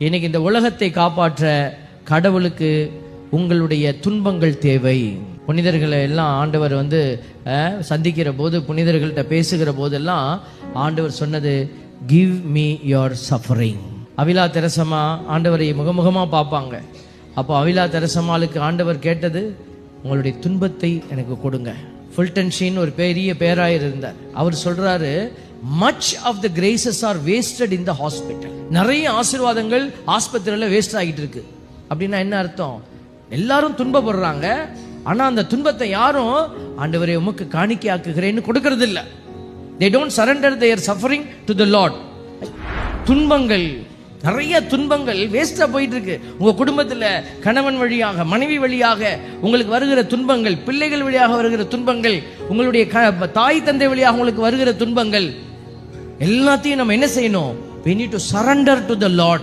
இன்னைக்கு இந்த உலகத்தை காப்பாற்ற கடவுளுக்கு உங்களுடைய துன்பங்கள் தேவை. புனிதர்களை எல்லாம் ஆண்டவர் சந்திக்கிற போது, புனிதர்கள்ட்ட பேசுகிற போதெல்லாம் ஆண்டவர் சொன்னது, give me your suffering. Avila தெரசம்மா ஆண்டவரை முகமுகமா பார்ப்பாங்க. அப்போ அவிலா தெரசம்மாளுக்கு ஆண்டவர் கேட்டது, உங்களுடைய துன்பத்தை எனக்கு கொடுங்க. ஃபுல்டன் ஷீன் ஒரு பெரிய பேராயர் இருந்தார். அவர் சொல்றாரு, much of the graces are wasted in the hospital. நிறைய ஆசீர்வாதங்கள் ஆஸ்பத்திரியில வேஸ்ட் ஆகிட்டு இருக்கு. அப்படின்னா என்ன அர்த்தம்? எல்லாரும் துன்பப்படுறாங்க, ஆனா அந்த துன்பத்தை யாரும் ஆண்டவரே உமக்கு காணிக்கை ஆக்குகிறேன்னு கொடுக்கறது இல்ல. they don't surrender their suffering to the Lord. துன்பங்கள், நிறைய துன்பங்கள் வேஸ்டா போயிட்டு இருக்கு. உங்க குடும்பத்துல கணவன் வழியாக, மனைவி வழியாக உங்களுக்கு வருகிற துன்பங்கள், பிள்ளைகள் வழியாக வருகிற துன்பங்கள், உங்களுடைய தாய் தந்தை வழியாக உங்களுக்கு வருகிற துன்பங்கள் எல்லாத்தையும் நம்ம என்ன செய்யணும்? we need to surrender to the Lord.